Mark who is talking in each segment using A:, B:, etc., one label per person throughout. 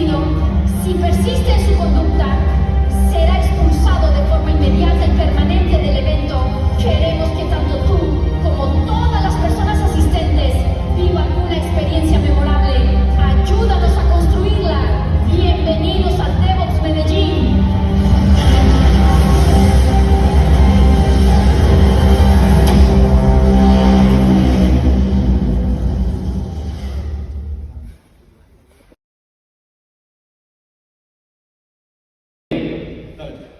A: detenido. Si persiste en su conducta, será expulsado de forma inmediata y permanente del evento. Queremos que tanto tú como todas las personas asistentes vivan una experiencia memorable. Ayúdanos a construirla. Bienvenidos a DevOps Medellín.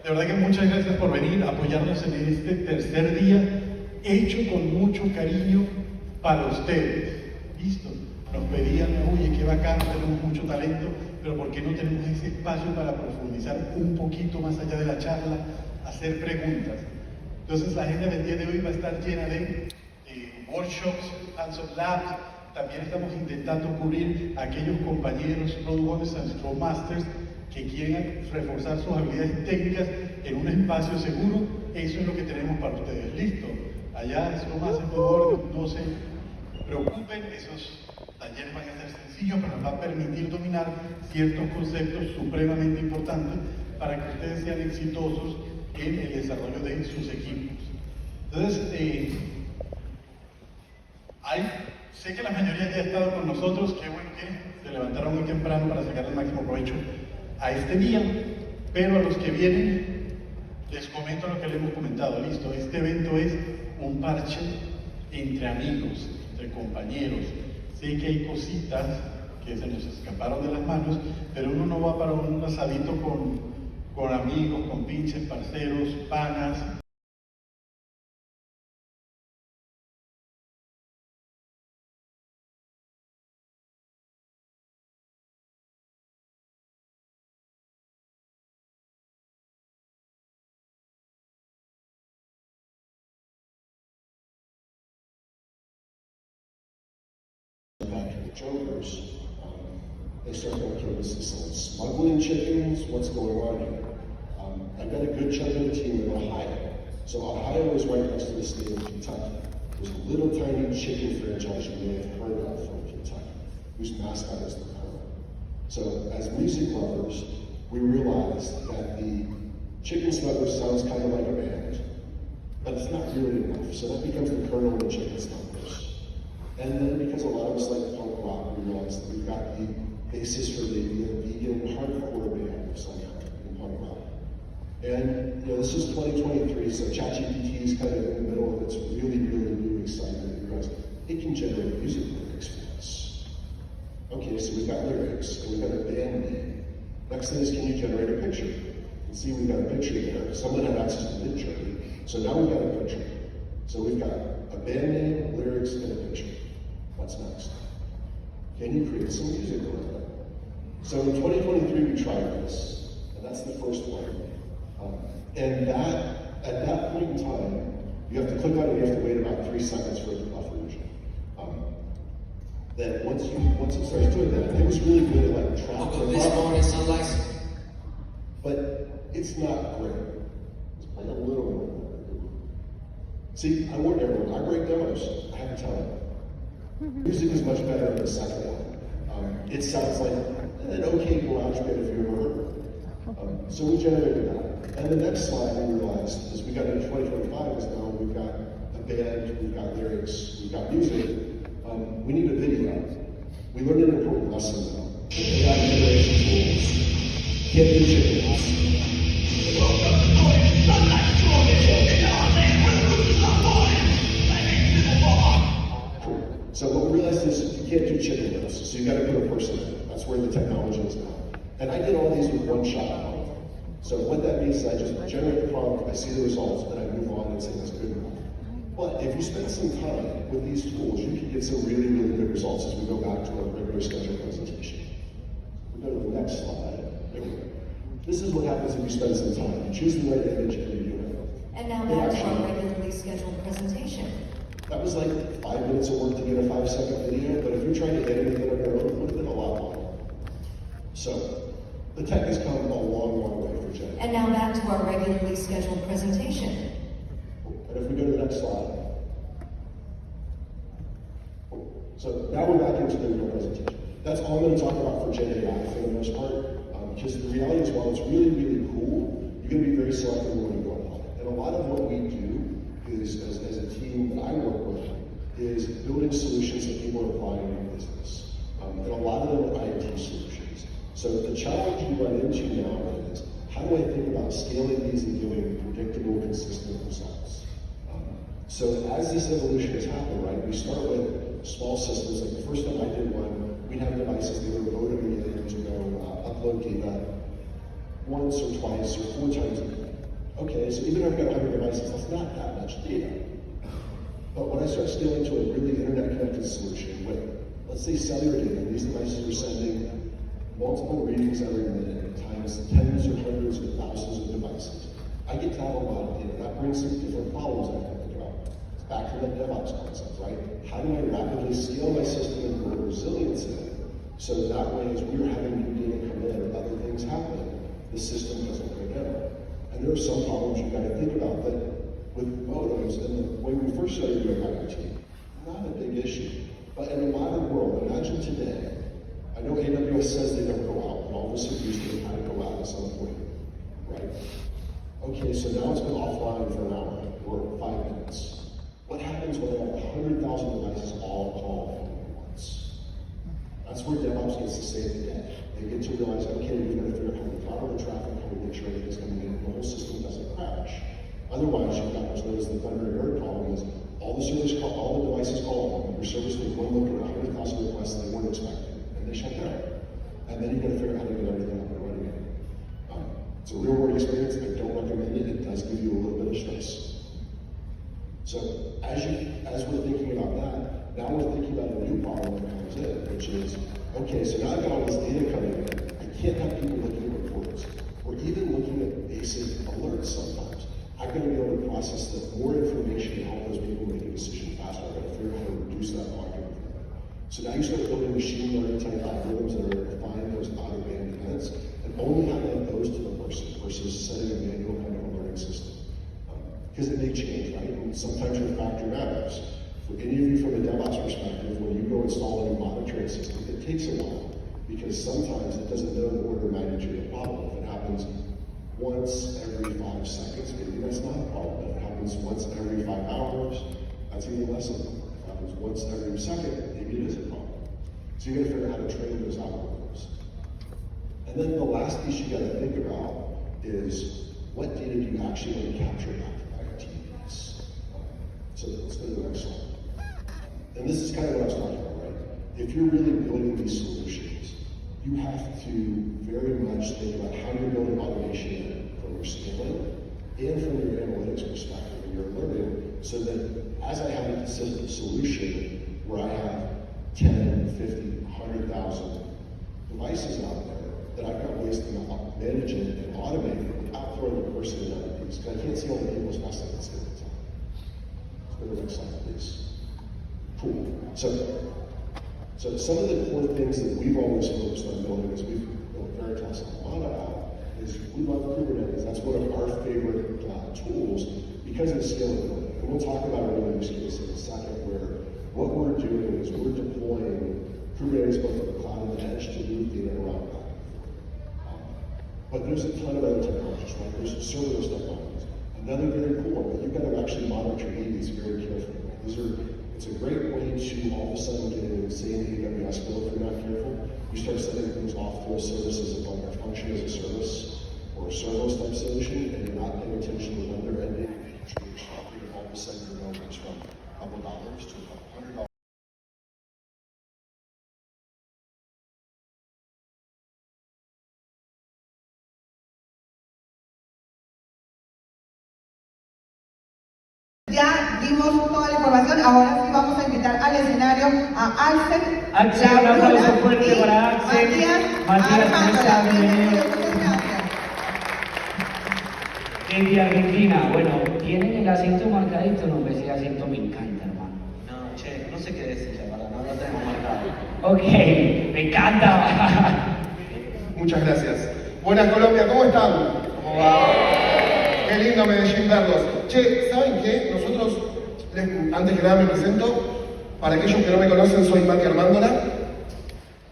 B: De verdad que muchas gracias por venir a apoyarnos en este tercer día, hecho con mucho cariño para ustedes. ¿Listo? Nos pedían, oye, qué bacán, tenemos mucho talento, pero ¿por qué no tenemos ese espacio para profundizar un poquito más allá de la charla, hacer preguntas? Entonces la agenda del día de hoy va a estar llena de workshops, hands-on labs. También estamos intentando cubrir a aquellos compañeros, Product Owners and Scrum Masters, que quieren reforzar sus habilidades técnicas en un espacio seguro. Eso es lo que tenemos para ustedes. ¿Listo? Allá es lo más en favor, no se preocupen, esos talleres van a ser sencillos, pero nos va a permitir dominar ciertos conceptos supremamente importantes para que ustedes sean exitosos en el desarrollo de sus equipos. Entonces, sé que la mayoría ya ha estado con nosotros, qué bueno que se levantaron muy temprano para sacar el máximo provecho a este día, pero a los que vienen les comento lo que les hemos comentado. Listo, este evento es un parche entre amigos, entre compañeros. Sé que hay cositas que se nos escaparon de las manos, pero uno no va para un asadito con amigos, con pinches, parceros, panas.
C: Jokers, they start going through this smuggling chickens. What's going on here? I've got a good chunk of the team in Ohio. So Ohio is right next to the state of Kentucky. There's a little tiny chicken franchise you may have heard of from Kentucky, whose mascot is the Colonel. So as music lovers, we realized that the Chicken Smugglers sounds kind of like a band, but it's not really enough. So that becomes the Colonel and the Chicken Smugglers. And then because a lot of us like punk rock, we realized that we've got the basis for the vegan hardcore band of some kind in punk rock. And this is 2023, so ChatGPT is kind of in the middle of its really, really new excitement. We realized it can generate music lyrics for us. Okay, so we've got lyrics, and we've got a band name. Next thing is, can you generate a picture? You can see we've got a picture there. Someone had access to Midjourney, so now we've got a picture. So we've got a band name, lyrics, and a picture. What's next? Can you create some music around it? So in 2023, we tried this, and that's the first one. And at that point in time, you have to click on it, you have to wait about 3 seconds for it to buffer usually. Then once it starts doing that, it was really good at like tracking. But it's not great. It's like a little more. See, I warned everyone, I break demos, I have time. Music is much better than the second one. It sounds like an okay garage band if you ever heard it. So we generated that. And the next slide we realized, as we got into 2025, is now we've got a band, we've got lyrics, we've got music. We need a video. We learned an important lesson though. AI generation tools can't do chickens. So what we realized is you can't do chicken lips, so you got to put a person in it. That's where the technology is now. And I did all these with one shot. So what that means is I just generate the prompt, I see the results, and I move on and say that's good enough. But if you spend some time with these tools, you can get some really, really good results as we go back to our regular scheduled presentation. We go to the next slide. There we go. This is what happens if you spend some time. You choose the right image and you do it.
D: And now back to our regularly scheduled presentation.
C: That was like 5 minutes of work to get a 5-second video, but if you're trying to edit it on your own, it would have been a lot longer. So, the tech has come a long, long way for Jen.
D: And now back to our regularly scheduled presentation.
C: And if we go to the next slide. So now we're back into the real presentation. That's all I'm going to talk about for Gen AI for the most part, because the reality is, while it's really, really cool, you're going to be very selective when you go upon it. And a lot of what we do is, as a team that I work with, is building solutions that people are applying in their business. And a lot of them are IT solutions. So the challenge you run into now is, how do I think about scaling these and giving predictable, consistent results? So as this evolution has happened, right, we start with small systems. Like the first time I did one, we'd have devices that were voted in to go upload data once or twice or 4 times a day. Okay, so even if I've got 100 devices, that's not that much data. But when I start scaling to a really internet-connected solution with, let's say, cellular data, and these devices are sending multiple readings every minute, times tens or hundreds of thousands of devices, I get to have a lot of data. That brings some different problems I have to think about. It's back to that DevOps concept, right? How do I rapidly scale my system and build resilience in it, so that way, as we're having new data come in or other things happening, the system doesn't go down. And there are some problems you've got to think about, but with modems, and the way we first started doing IoT, not a big issue. But in a modern world, imagine today, I know AWS says they don't go out, but all of us have used it had to go out at some point, right? Okay, so now it's been offline for an hour or 5 minutes. What happens when I have 100,000 devices all calling at once? That's where DevOps gets to save the day. They get to realize, okay, we've got to figure out how to throttle the traffic, how to make sure everything's coming in, the whole system doesn't crash. Otherwise, you've got what's known as the thunder and bird problem is all the devices call them, your service will one look at 100,000 requests they weren't expecting, and they shut down. And then you've got to figure out how to get everything up and running again. It's a real world experience. I don't recommend it. It does give you a little bit of stress. So as we're thinking about that, now we're thinking about a new problem that comes in, which is, okay, so now I've got all this data coming in. I can't have people looking at reports, or even looking at basic alerts sometimes. I've got to be able to process more information to help those people make a decision faster. I've got to figure out how to reduce that argument. So now you start building machine learning type algorithms that are defining those out-of-band events and only highlight those to the person versus setting a manual kind of alerting system. Because it may change, right? And sometimes your factor matters. For any of you from a DevOps perspective, when you go install a new monitoring system, it takes a while because sometimes it doesn't know the order of magnitude of the problem. If it happens once every 5 seconds, maybe that's not a problem. If it happens once every 5 hours, that's even less of a problem. If it happens once every second, maybe it is a problem. So you got to figure out how to train those algorithms. And then the last piece you got to think about is what data do you actually want to capture back from IoT needs? So let's go to the next slide. And this is kind of what I was talking about, right? If you're really building these solutions, you have to very much think about how you're building automation from your scaling and from your analytics perspective and your learning, so that as I have a consistent solution where I have 10, 50, 100,000 devices out there, that I've got ways to manage it and automate it without throwing a person in other things. Because I can't see all the people's messing at the same time. Let's go to the next slide, please. Cool. So some of the core things that we've always focused on building, as we've built Veritas a lot about, is we love Kubernetes. That's one of our favorite tools because of the scalability. And we'll talk about our use case in a second, where what we're doing is we're deploying Kubernetes both on the cloud and the edge to move data around back and forth. But there's a ton of other technologies, right? There's serverless technologies. Another very cool one, but you've got to actually monitor these very carefully. It's a great way to all of a sudden get an insane AWS bill if you're not careful. You start setting things off to a service as like a function as a service or a serverless type solution, and you're not paying attention to when they're ending, and all of a sudden your bill goes from a couple dollars to $100.
E: Ya dimos toda la información, ahora sí vamos a invitar al escenario a Axel.
F: Axel, un aplauso fuerte para Axel.
E: Matías Armándola,
F: bienvenido.
E: muchas gracias.
F: Desde Argentina, bueno, ¿tienen el acento marcadito? No, ese acento me encanta, hermano.
G: No, che, no sé qué decir, la verdad, no lo tenemos marcado.
F: Ok, me encanta.
H: Muchas gracias. Buenas Colombia, ¿cómo están? ¿Cómo va? Qué lindo Medellín verlos. Che, ¿saben qué? Nosotros, antes que nada me presento, para aquellos que no me conocen, soy Mati Armándola.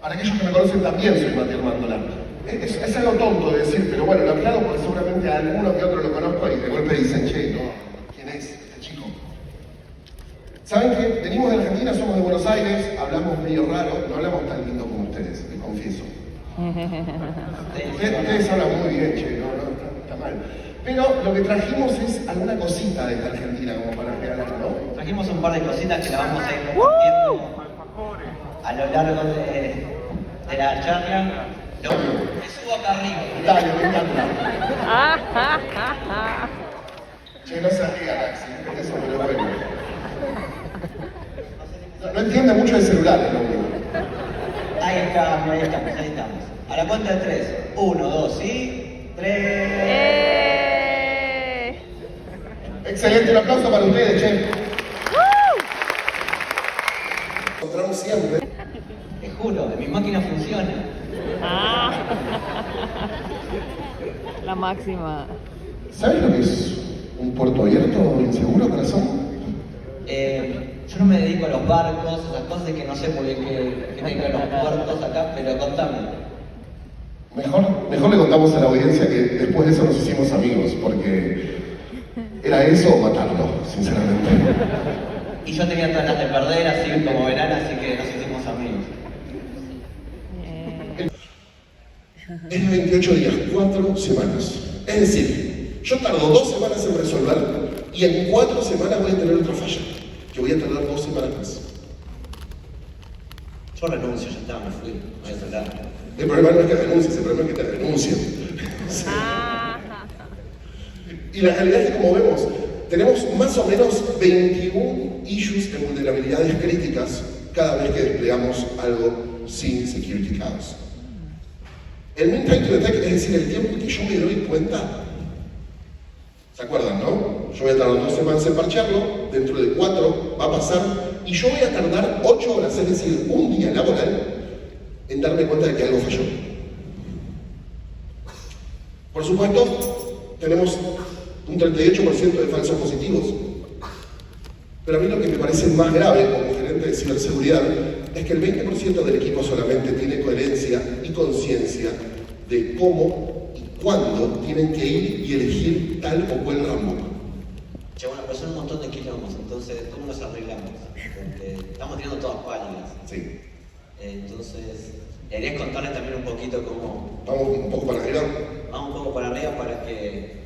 H: Para aquellos que me conocen también soy Matías Mandola. Es algo tonto de decir, pero bueno, lo aclaro porque seguramente a alguno que otro lo conozco y de golpe dicen, che, no, ¿quién es este chico? ¿Saben qué? Venimos de Argentina, somos de Buenos Aires, hablamos medio raro, no hablamos tan lindo como ustedes, les confieso. Ustedes hablan muy bien, che, no, está mal. Pero lo que trajimos es alguna cosita de esta Argentina como para regalar, ¿no?
G: Trajimos un par de cositas que las vamos a ir compartiendo a lo largo de la charla. Me subo acá arriba.
H: Dale, me encanta. Che, no se ría, Maxi, eso me lo bueno. No entiende mucho de celulares, lo único.
G: Ahí estamos, ahí estamos, ahí estamos. A la cuenta de 3. 1, 2 y 3.
H: Excelente, un aplauso para ustedes, che. Encontramos siempre.
G: Te juro, mi máquina funciona.
I: La máxima.
H: ¿Sabes lo que es un puerto abierto inseguro, corazón?
G: Yo no me dedico a los barcos, esas cosas que no sé muy bien qué tienen que ver los puertos acá, pero contame.
H: Mejor le contamos a la audiencia que después de eso nos hicimos amigos, porque era eso o matarlo, sinceramente.
G: Y yo tenía todas las de perder, así como verán, así que nos hicimos amigos.
C: Es de 28 días, 4 semanas. Es decir, yo tardo 2 semanas en resolverlo y en 4 semanas voy a tener otra falla, que voy a tardar 2 semanas más.
G: Yo renuncio, ya está, me fui, voy a tratar.
C: El problema no es que renuncies, el problema es que te renuncien. Sí. Y la realidad es que, como vemos, tenemos más o menos 21 issues en vulnerabilidades críticas cada vez que desplegamos algo sin Security Chaos. El mean time to detect, es decir, el tiempo en que yo me doy cuenta. ¿Se acuerdan, no? Yo voy a tardar 2 semanas en parchearlo, dentro de 4 va a pasar, y yo voy a tardar 8 horas, es decir, un día laboral, en darme cuenta de que algo falló. Por supuesto, tenemos un 38% de falsos positivos. Pero a mí lo que me parece más grave como gerente de ciberseguridad es que el 20% del equipo solamente tiene coherencia y conciencia de cómo y cuándo tienen que ir y elegir tal o cual runbook.
G: Che, bueno, pero son un montón de kilómetros, entonces, ¿cómo nos arreglamos? Porque estamos tirando todas pálidas.
C: Sí.
G: Entonces, quería contarles también un poquito cómo...
C: Vamos un poco para arriba.
G: Vamos un poco para arriba para que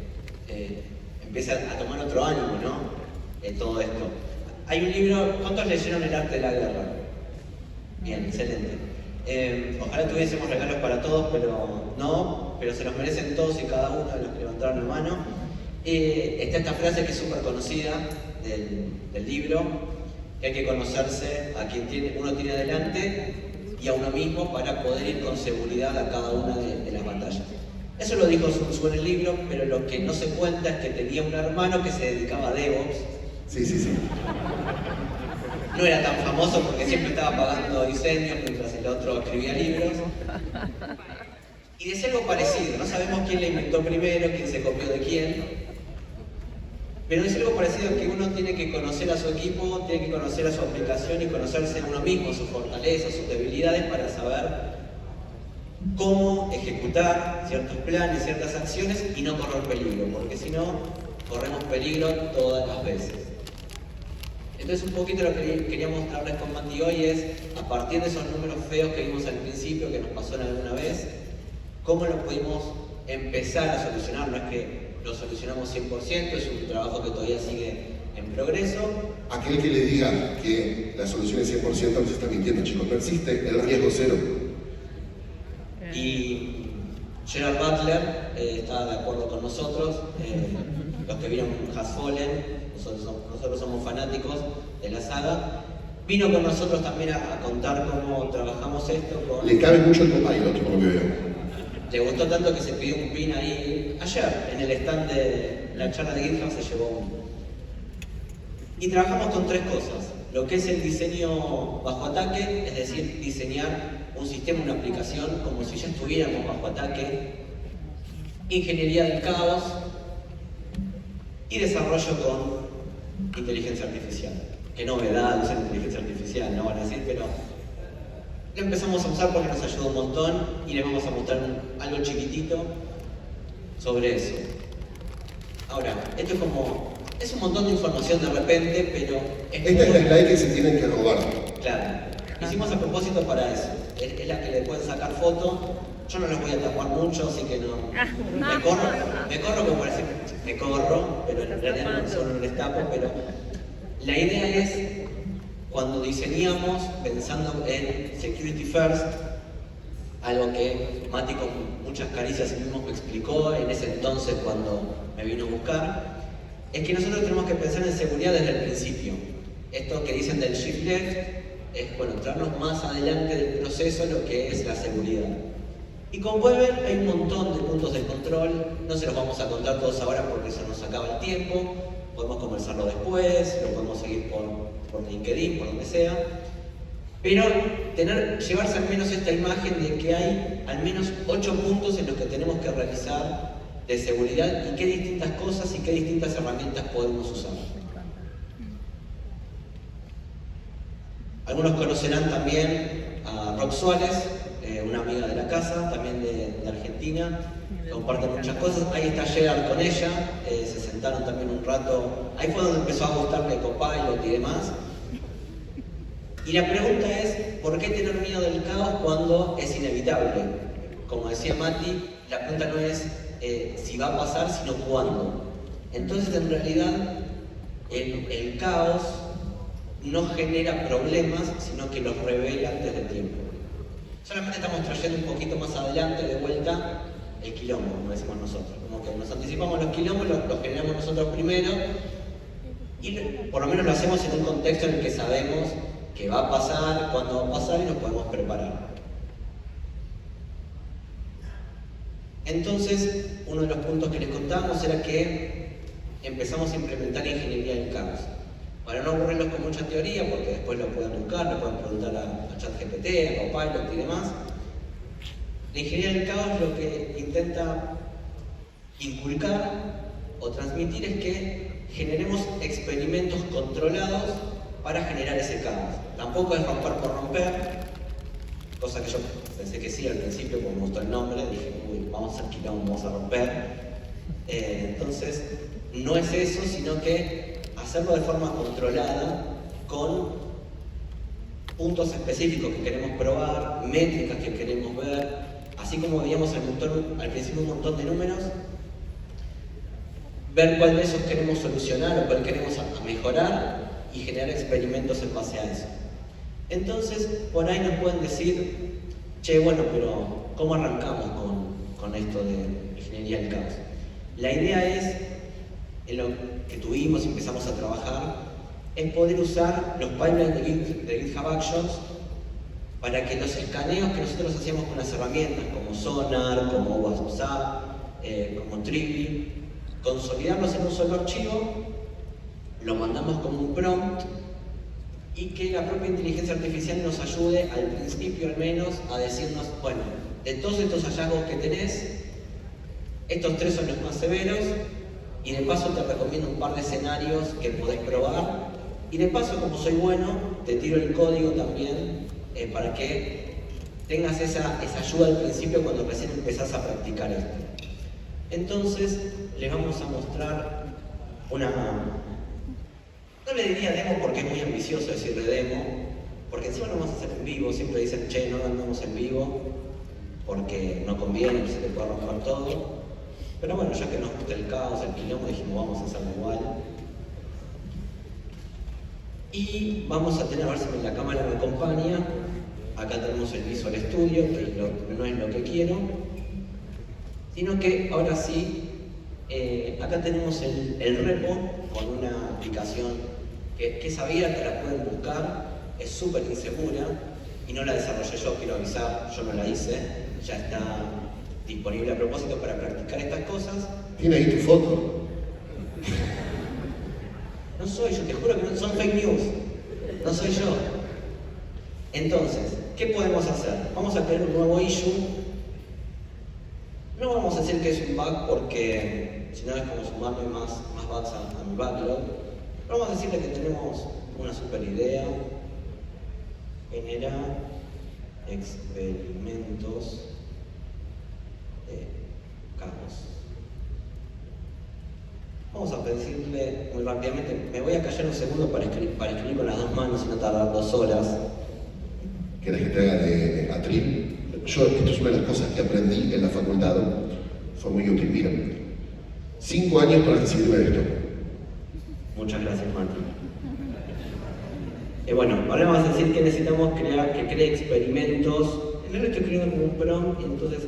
G: empiece a tomar otro ánimo, ¿no? Todo esto. Hay un libro, ¿cuántos leyeron El arte de la guerra? Bien, excelente. Ojalá tuviésemos regalos para todos, pero no, pero se los merecen todos y cada uno de los que levantaron la mano. Está esta frase que es súper conocida del libro, que hay que conocerse a quien uno tiene delante y a uno mismo para poder ir con seguridad a cada una de las batallas. Eso lo dijo Sun Tzu en el libro, pero lo que no se cuenta es que tenía un hermano que se dedicaba a DevOps.
C: Sí, sí, sí.
G: No era tan famoso porque siempre estaba pagando diseños mientras el otro escribía libros. Y decía algo parecido, no sabemos quién le inventó primero, quién se copió de quién. Pero es algo parecido que uno tiene que conocer a su equipo, tiene que conocer a su aplicación y conocerse a uno mismo, sus fortalezas, sus debilidades para saber cómo ejecutar ciertos planes, ciertas acciones y no correr peligro, porque si no, corremos peligro todas las veces. Entonces un poquito lo que quería mostrarles con Mati hoy es, a partir de esos números feos que vimos al principio, que nos pasó alguna vez, cómo lo pudimos empezar a solucionar. No es que lo solucionamos 100%, es un trabajo que todavía sigue en progreso.
C: Aquel que le diga que la solución es 100% se está mintiendo, chicos. No existe el riesgo cero.
G: Y Gerard Butler está de acuerdo con nosotros. Los que vieron Has Fallen, nosotros somos fanáticos de la saga. Vino con nosotros también a contar cómo trabajamos esto.
C: Le cabe mucho el copilot, por lo que veo.
G: Le gustó tanto que se pidió un pin ahí ayer, en el stand de la charla de GitHub se llevó uno. Y trabajamos con 3 cosas. Lo que es el diseño bajo ataque, es decir, diseñar un sistema, una aplicación, como si ya estuviéramos bajo ataque. Ingeniería del caos. Y desarrollo con inteligencia artificial. Qué novedad usar inteligencia artificial, no van a decir, pero lo empezamos a usar porque nos ayuda un montón y les vamos a mostrar algo chiquitito sobre eso. Ahora, esto es un montón de información de repente, pero
H: Esta es la slide que se tienen que robar.
G: Claro, hicimos a propósito para eso. Es la que le pueden sacar foto. Yo no los voy a tapar mucho, así que no. Me corro como parece. Me corro, pero en realidad no solo les tapo, pero la idea es cuando diseñamos pensando en Security First, algo que Mati con muchas caricias mismo me explicó en ese entonces cuando me vino a buscar, es que nosotros tenemos que pensar en seguridad desde el principio. Esto que dicen del shift left es, bueno, entrarnos más adelante del proceso lo que es la seguridad. Y como pueden ver, hay un montón de puntos de control, no se los vamos a contar todos ahora porque se nos acaba el tiempo, podemos conversarlo después, lo podemos seguir por LinkedIn, por donde sea, pero llevarse al menos esta imagen de que hay al menos 8 puntos en los que tenemos que revisar de seguridad y qué distintas cosas y qué distintas herramientas podemos usar. Algunos conocerán también a Rox Suárez, una amiga de la casa, también de Argentina, comparten muchas cosas. Ahí está Gerard con ella, se sentaron también un rato, ahí fue donde empezó a gustarle Copilot y demás. Y la pregunta es, ¿por qué tener miedo del caos cuando es inevitable? Como decía Mati, la pregunta no es si va a pasar, sino cuándo. Entonces, en realidad, el caos no genera problemas, sino que los revela antes de tiempo. Solamente estamos trayendo un poquito más adelante, de vuelta, el quilombo, como decimos nosotros. Como que nos anticipamos los quilombos, los generamos nosotros primero, y por lo menos lo hacemos en un contexto en el que sabemos qué va a pasar, cuándo va a pasar y nos podemos preparar. Entonces, uno de los puntos que les contábamos era que empezamos a implementar ingeniería del caos. Para no aburrirlos con mucha teoría, porque después lo pueden buscar, lo pueden preguntar a ChatGPT, a Copilot y demás. La ingeniería del caos lo que intenta inculcar o transmitir es que generemos experimentos controlados para generar ese caos. Tampoco es romper por romper, cosa que yo pensé que sí al principio, porque me gustó el nombre, dije, uy, vamos a hacer quilombo, vamos a romper. Entonces, no es eso, sino que hacerlo de forma controlada, con puntos específicos que queremos probar, métricas que queremos ver, así como veíamos al principio un montón de números, ver cuál de esos queremos solucionar o cuál queremos mejorar y generar experimentos en base a eso. Entonces, por ahí nos pueden decir, che, bueno, pero ¿cómo arrancamos con esto de ingeniería del caos? La idea es, en lo que tuvimos y empezamos a trabajar, es poder usar los pipelines de GitHub Actions para que los escaneos que nosotros hacíamos con las herramientas como Sonar, como WhatsApp, como Trivi, consolidarlos en un solo archivo, lo mandamos como un prompt y que la propia inteligencia artificial nos ayude, al principio al menos, a decirnos, bueno, de todos estos hallazgos que tenés, estos 3 son los más severos, y de paso te recomiendo un par de escenarios que podés probar, y de paso, como soy bueno, te tiro el código también para que tengas esa ayuda al principio cuando recién empezás a practicar esto. Entonces, les vamos a mostrar no le diría demo porque es muy ambicioso decirle demo, porque encima lo vamos a hacer en vivo, siempre dicen, che, no andamos en vivo, porque no conviene, se te puede romper todo. Pero bueno, ya que nos gusta el caos, el quilombo, dijimos vamos a hacerlo igual. Y vamos a tener, a ver si la cámara me acompaña. Acá tenemos el Visual Studio, que no es lo que quiero. Sino que ahora sí, acá tenemos el repo con una aplicación que es abierta, la pueden buscar, es súper insegura y no la desarrollé yo, quiero avisar, yo no la hice, ya está disponible a propósito para practicar estas cosas.
H: ¿Tiene ahí tu foto?
G: No soy yo, te juro que no son fake news, no soy yo. Entonces, ¿qué podemos hacer? Vamos a crear un nuevo issue. No vamos a decir que es un bug porque si no es como sumarme más bugs a mi backlog. Pero vamos a decirle que tenemos una super idea. Genera experimentos de caos. Vamos a decirle muy rápidamente, me voy a callar un segundo para escribir con las dos manos y no tardar 2 horas.
H: ¿Querés que te haga de atril? Esto es una de las cosas que aprendí en la facultad, fue muy útil. Mira, 5 años para recibirme de esto.
G: Muchas gracias, Martín. Bueno, ahora vamos a decir que necesitamos que cree experimentos. En realidad estoy escribiendo como un prompt y entonces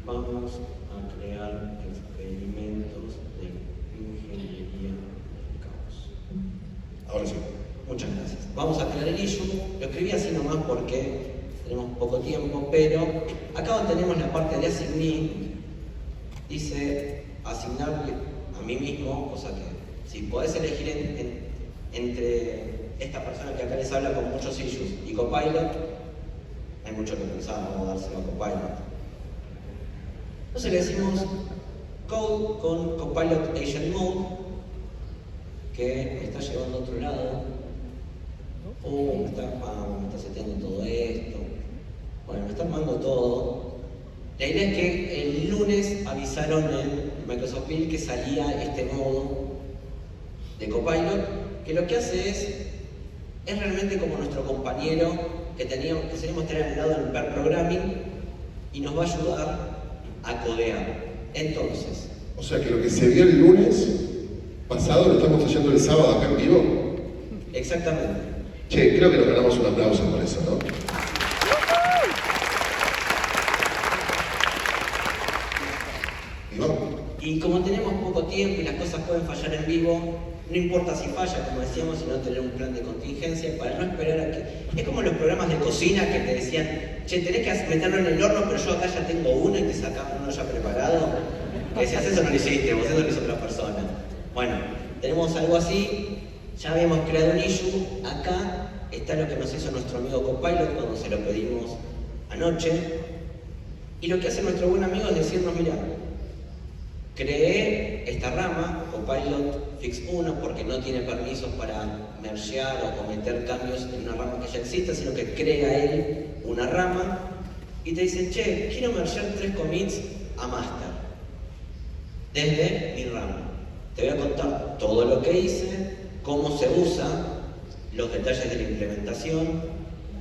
G: vamos a crear experimentos de ingeniería del caos.
H: Ahora sí.
G: Muchas gracias. Vamos a crear el issue. Lo escribí así nomás porque tenemos poco tiempo, pero acá donde tenemos la parte de assignee, dice asignarle a mí mismo, o sea que si podés elegir entre esta persona que acá les habla con muchos issues y Copilot, hay mucho que pensar, vamos a dárselo a Copilot. Entonces le decimos code con Copilot Agent Mode, que me está llevando a otro lado. Me está seteando todo esto. Bueno, me está armando todo. La idea es que el lunes avisaron en Microsoft Build que salía este modo de Copilot, que lo que hace es realmente como nuestro compañero que solíamos tener al lado del pair programming y nos va a ayudar a codear. Entonces,
H: o sea que lo que se vio el lunes pasado lo estamos haciendo el sábado acá en vivo.
G: Exactamente.
H: Che, creo que nos ganamos un aplauso por eso, ¿no? ¿Y vamos?
G: Y como tenemos poco tiempo y las cosas pueden fallar en vivo, no importa si falla, como decíamos, sino tener un plan de contingencia para no esperar a que... Es como los programas de cocina que te decían, che, tenés que meterlo en el horno, pero yo acá ya tengo uno y te sacás uno ya preparado. Que decías, eso no lo hiciste, vos eso lo hizo otra persona. Bueno, tenemos algo así. Ya habíamos creado un issue, acá está lo que nos hizo nuestro amigo Copilot cuando se lo pedimos anoche. Y lo que hace nuestro buen amigo es decirnos, mira, creé esta rama, Copilot Fix 1, porque no tiene permisos para mergear o cometer cambios en una rama que ya exista, sino que crea él una rama y te dicen, che, quiero mergear 3 commits a master desde mi rama. Te voy a contar todo lo que hice, cómo se usa, los detalles de la implementación,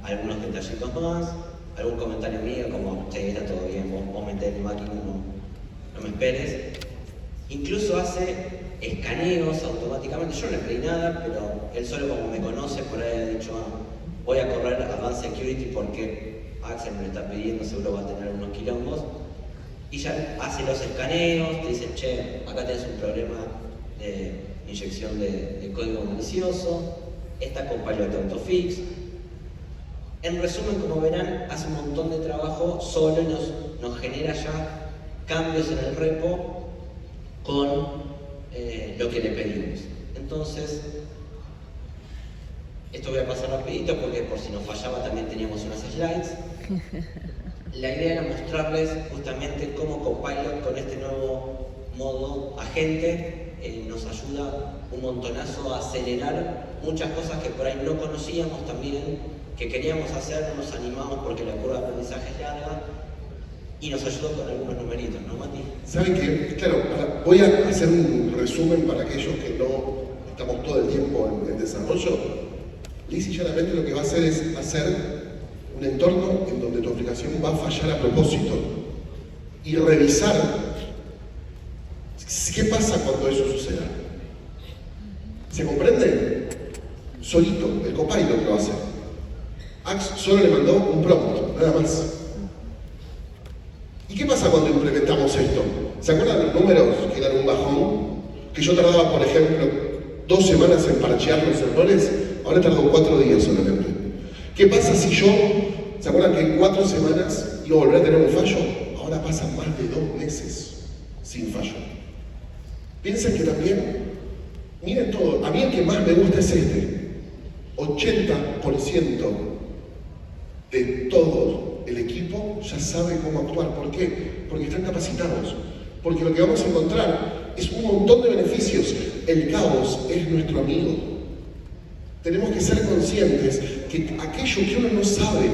G: algunos detallitos más, algún comentario mío como, che, está todo bien, vos metés el máquina, no me esperes. Incluso hace escaneos automáticamente, yo no le pedí nada, pero él solo como me conoce, por ahí ha dicho, voy a correr Advanced Security porque Axel me lo está pidiendo, seguro va a tener unos quilombos. Y ya hace los escaneos, te dicen, che, acá tenés un problema de inyección de código malicioso, está Copilot AutoFix. En resumen, como verán, hace un montón de trabajo solo y nos genera ya cambios en el repo con lo que le pedimos. Entonces, esto voy a pasar rapidito porque por si nos fallaba también teníamos unas slides. La idea era mostrarles justamente cómo Copilot con este nuevo modo agente nos ayuda un montonazo a acelerar muchas cosas que por ahí no conocíamos también, que queríamos hacer, no nos animamos porque la curva de aprendizaje es larga y nos ayudó con algunos numeritos, ¿no, Mati?
H: ¿Saben qué? Claro, voy a hacer un resumen para aquellos que no estamos todo el tiempo en desarrollo. Lisa y llanamente lo que va a hacer es hacer un entorno en donde tu aplicación va a fallar a propósito y revisar qué pasa cuando eso suceda. ¿Se comprende? Solito, el Copilot lo hace. Axe solo le mandó un prompt, nada más. ¿Y qué pasa cuando implementamos esto? ¿Se acuerdan los números que dan un bajón? Que yo tardaba, por ejemplo, 2 semanas en parchear los errores, ahora tardo 4 días solamente. ¿Qué pasa si yo, se acuerdan que en 4 semanas iba a volver a tener un fallo? Ahora pasan más de 2 meses sin fallo. Piensen que también, miren todo, a mí el que más me gusta es este. 80% de todo el equipo ya sabe cómo actuar. ¿Por qué? Porque están capacitados. Porque lo que vamos a encontrar es un montón de beneficios. El caos es nuestro amigo. Tenemos que ser conscientes que que aquello que uno no sabe,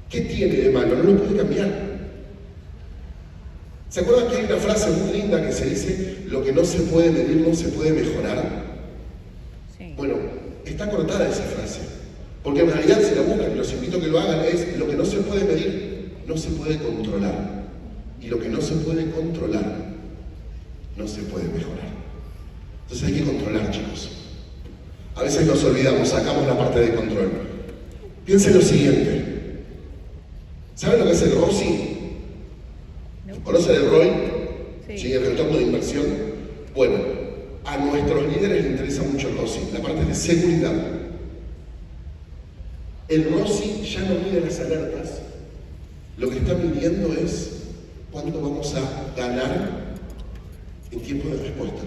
H: ¿qué tiene de malo? No lo puede cambiar. ¿Se acuerdan que hay una frase muy linda que se dice, lo que no se puede medir no se puede mejorar?
I: Sí.
H: Bueno, está cortada esa frase, porque en realidad si la buscan, y los invito a que lo hagan, es lo que no se puede medir, no se puede controlar. Y lo que no se puede controlar, no se puede mejorar. Entonces hay que controlar, chicos. A veces nos olvidamos, sacamos la parte de control. Piensen lo siguiente. ¿Saben lo que es el ROCI? ¿Conocen el ROI?
I: Sí.
H: El retorno de inversión. Bueno, a nuestros líderes les interesa mucho el ROCI, la parte de seguridad. El ROCI ya no mide las alertas. Lo que está midiendo es cuánto vamos a ganar en tiempo de respuesta.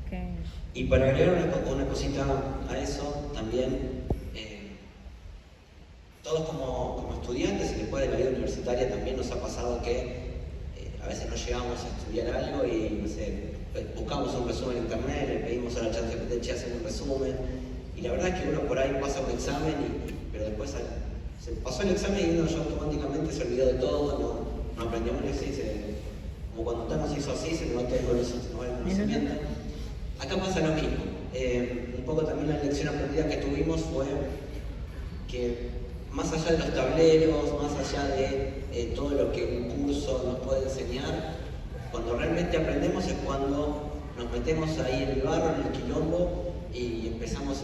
I: Okay.
G: Y para agregar una cosita a eso, también todos como estudiantes y después de la vida universitaria también nos ha pasado que a veces no llegamos a estudiar algo y no sé, buscamos un resumen en internet, le pedimos a la ChatGPT que hace un resumen y la verdad es que uno por ahí pasa un examen pero después se pasó el examen y uno ya automáticamente se olvidó de todo, no aprendió más, como cuando usted nos hizo así, se nos va todo el conocimiento. Acá pasa lo mismo. Un poco también la lección aprendida que tuvimos fue que más allá de los tableros, más allá de todo lo que un curso nos puede enseñar, cuando realmente aprendemos es cuando nos metemos ahí en el barro, en el quilombo y empezamos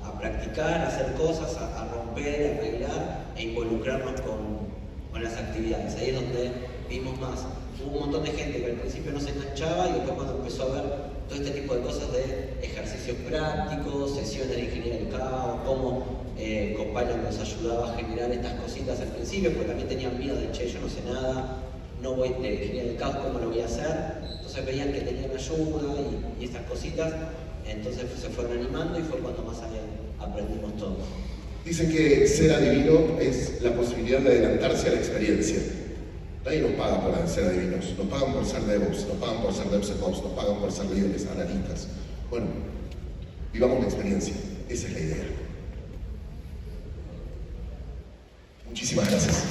G: a practicar, a hacer cosas, a romper, a arreglar e involucrarnos con las actividades. Ahí es donde vimos más. Hubo un montón de gente que al principio no se enganchaba y después cuando empezó a ver todo este tipo de cosas de ejercicios prácticos, sesiones de ingeniería del caos, cómo Copilot nos ayudaba a generar estas cositas al principio, porque también tenían miedo de, che, yo no sé nada, no voy de ingeniería del caos, ¿cómo lo voy a hacer? Entonces veían que tenían ayuda y estas cositas, entonces se fueron animando y fue cuando más aprendimos todo.
H: Dicen que ser adivino es la posibilidad de adelantarse a la experiencia. Nadie nos paga por ser adivinos, nos pagan por ser DevOps, nos pagan por ser DevSecOps, nos pagan por ser líderes, analistas. Bueno, vivamos la experiencia, esa es la idea. Muchísimas gracias.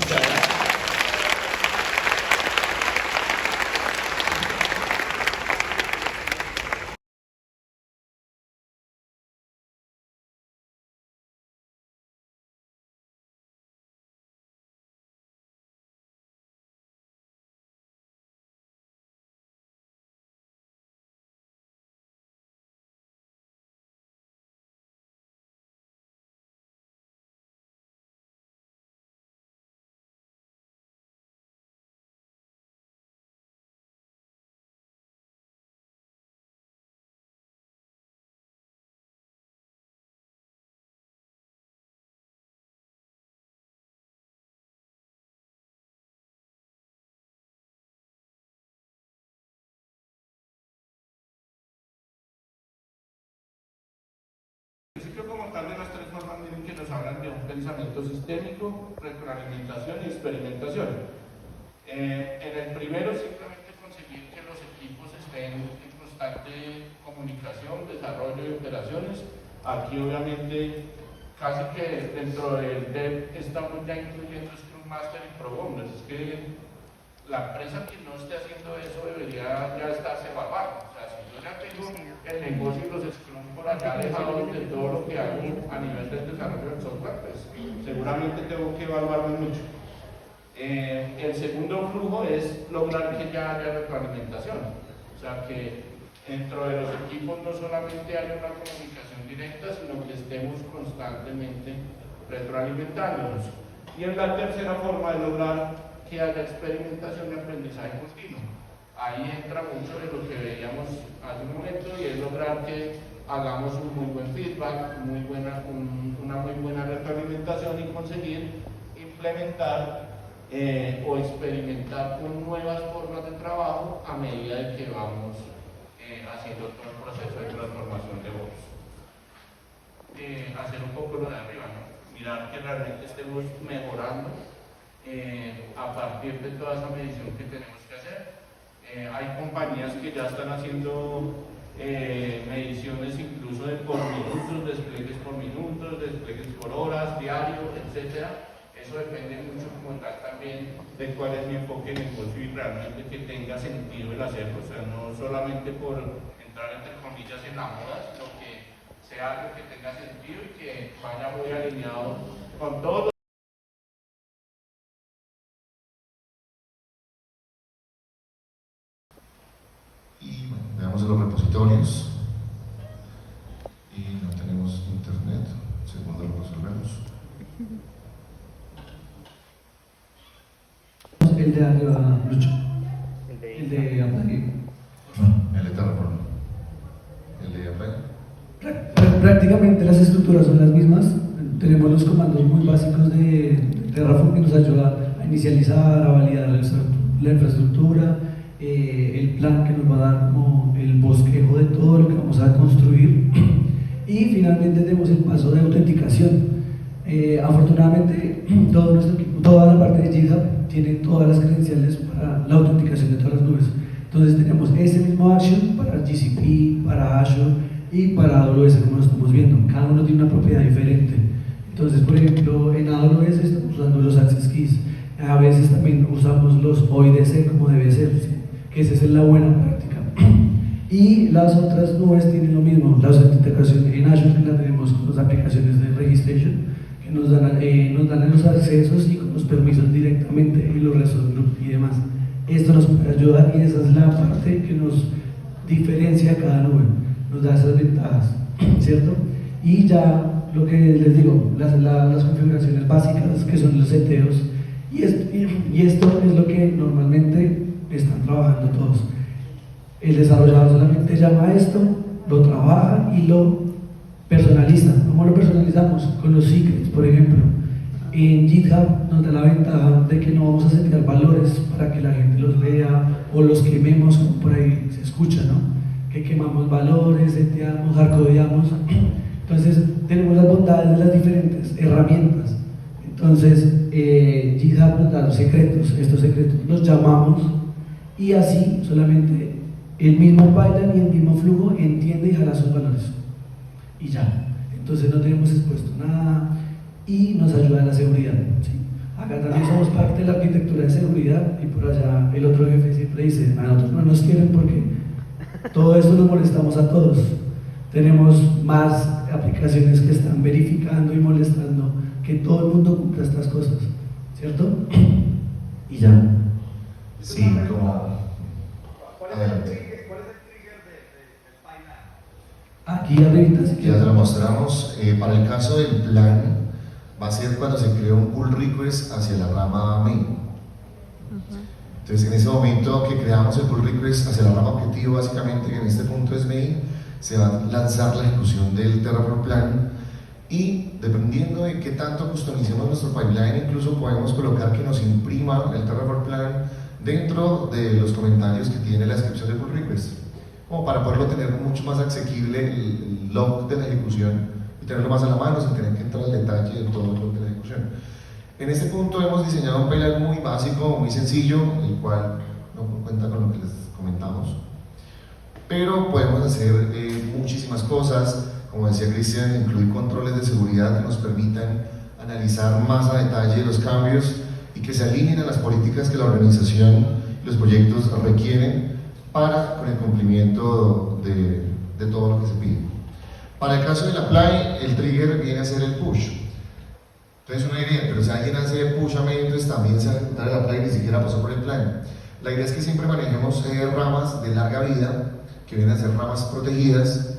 J: Como tal de las tres formas miren que nos hablan de un pensamiento sistémico, retroalimentación y experimentación. En el primero simplemente conseguir que los equipos estén en constante comunicación, desarrollo y operaciones. Aquí obviamente casi que dentro del dev estamos ya incluyendo Scrum Master y Pro Owners. Es que la empresa que no esté haciendo eso debería ya estarse evaluando. O sea, si yo ya tengo el negocio y los Scrum por acá alejados de todo lo que hago a nivel del desarrollo del software, pues seguramente tengo que evaluarme mucho. El segundo flujo es lograr que ya haya retroalimentación. O sea, que dentro de los equipos no solamente haya una comunicación directa, sino que estemos constantemente retroalimentándonos. Y en la tercera forma de lograr que haya experimentación y aprendizaje continuo. Ahí entra mucho de lo que veíamos hace un momento y es lograr que hagamos un muy buen feedback, una muy buena retroalimentación y conseguir implementar o experimentar con nuevas formas de trabajo a medida de que vamos haciendo todo el proceso de transformación de voz. Hacer un poco lo de arriba, ¿no? Mirar que realmente estemos mejorando a partir de toda esa medición que tenemos que hacer. Hay compañías que ya están haciendo mediciones incluso de por minutos, despliegues por horas, diario, etc. Eso depende mucho como tal también de cuál es mi enfoque en el negocio y realmente que tenga sentido el hacerlo, o sea, no solamente por entrar entre comillas en la moda, sino que sea algo que tenga sentido y que vaya muy alineado con todo.
K: Y bueno, veamos los repositorios. Y no tenemos internet, segundo lo resolvemos.
L: El de arriba, Lucho. El de Apply.
K: El de Terraform. El de Apply.
L: Prácticamente las estructuras son las mismas. Tenemos los comandos muy básicos de Terraform que nos ayuda a inicializar, a validar la infraestructura, el plan que nos va a dar como el bosquejo de todo lo que vamos a construir. Y finalmente tenemos el paso de autenticación. Afortunadamente, todo nuestro equipo, toda la parte de GitHub tiene todas las credenciales para la autenticación de todas las nubes. Entonces tenemos ese mismo action para GCP, para Azure y para AWS, como lo estamos viendo. Cada uno tiene una propiedad diferente. Entonces, por ejemplo, en AWS estamos usando los access keys. A veces también usamos los OIDC como debe ser, ¿sí? Que esa es la buena práctica. Y las otras nubes tienen lo mismo. La autenticación en Azure que la tenemos con las aplicaciones de registration, que nos dan los accesos y con los permisos directamente y los restos y demás. Esto nos puede ayudar y esa es la parte que nos diferencia a cada nube, nos da esas ventajas, ¿cierto? Y ya lo que les digo, las configuraciones básicas que son los seteos, y esto es lo que normalmente están trabajando todos. El desarrollador solamente llama a esto, lo trabaja y lo personaliza. ¿Cómo lo personalizamos? Con los secrets, por ejemplo. En GitHub nos da la ventaja de que no vamos a setear valores para que la gente los lea o los quememos, como por ahí se escucha, ¿no? Que quemamos valores, seteamos, hardcodeamos. Entonces tenemos las bondades de las diferentes herramientas. Entonces GitHub nos da los secretos, estos secretos los llamamos y así solamente el mismo pipeline y el mismo flujo entiende y jala sus valores. Y ya, entonces no tenemos expuesto nada y nos ayuda en la seguridad, ¿sí? Acá también somos parte de la arquitectura de seguridad y por allá el otro jefe siempre dice, a nosotros no nos quieren porque todo esto nos molestamos a todos. Tenemos más aplicaciones que están verificando y molestando que todo el mundo cumpla estas cosas, ¿cierto? Y ya.
K: Sí, como... Adelante.
L: Aquí arriba, si
K: ya te lo mostramos. Para el caso del plan, va a ser cuando se crea un pull request hacia la rama main. Entonces, en ese momento que creamos el pull request hacia la rama objetivo, básicamente que en este punto es main, se va a lanzar la ejecución del Terraform plan y dependiendo de qué tanto customicemos nuestro pipeline, incluso podemos colocar que nos imprima el Terraform plan dentro de los comentarios que tiene la descripción del pull request, como para poderlo tener mucho más asequible el log de la ejecución y tenerlo más a la mano sin tener que entrar al detalle de todo el log de la ejecución. En este punto hemos diseñado un pipeline muy básico, muy sencillo, el cual no cuenta con lo que les comentamos, pero podemos hacer muchísimas cosas, como decía Cristian, incluir controles de seguridad que nos permitan analizar más a detalle los cambios y que se alineen a las políticas que la organización y los proyectos requieren con el cumplimiento de todo lo que se pide. Para el caso del apply, el trigger viene a ser el push. Entonces una idea, pero si alguien hace push a medio, entonces también se va a ejecutar el apply y ni siquiera pasó por el plan. La idea es que siempre manejemos ramas de larga vida, que vienen a ser ramas protegidas,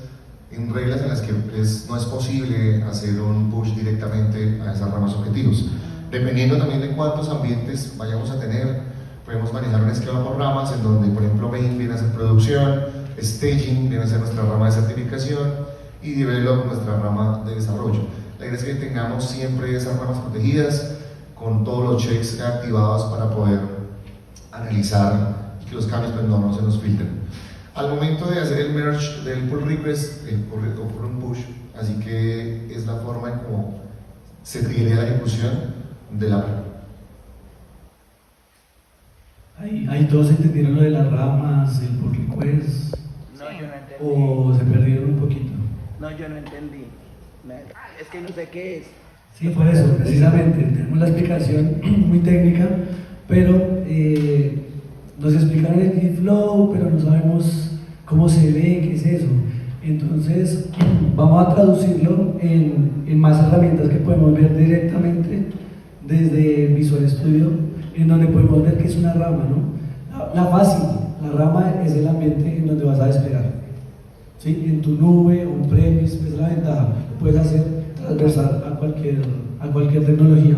K: en reglas en las que no es posible hacer un push directamente a esas ramas objetivos. Dependiendo también de cuántos ambientes vayamos a tener, podemos manejar un esquema por ramas en donde, por ejemplo, main viene a ser producción, staging viene a ser nuestra rama de certificación y develop nuestra rama de desarrollo. La idea es que tengamos siempre esas ramas protegidas con todos los checks activados para poder analizar y que los cambios pues, no se nos filtren. Al momento de hacer el merge del pull request, ocurre un push, así que es la forma en cómo se triguea la ejecución de la plan.
L: Ahí todos entendieron lo de las ramas, el pull request.
I: Sí.
M: yo no entendí.
L: o se perdieron un poquito.
M: No, yo no entendí. Es que no sé qué es.
L: Sí, por eso, precisamente, tenemos la explicación muy técnica, pero nos explicaron el Git Flow, pero no sabemos cómo se ve, qué es eso. Entonces, vamos a traducirlo en más herramientas que podemos ver directamente desde Visual Studio, en donde podemos ver que es una rama, ¿no? La fácil, la rama es el ambiente en donde vas a desplegar. ¿Sí? En tu nube, on-premise, es la ventaja, lo puedes hacer transversal a cualquier tecnología.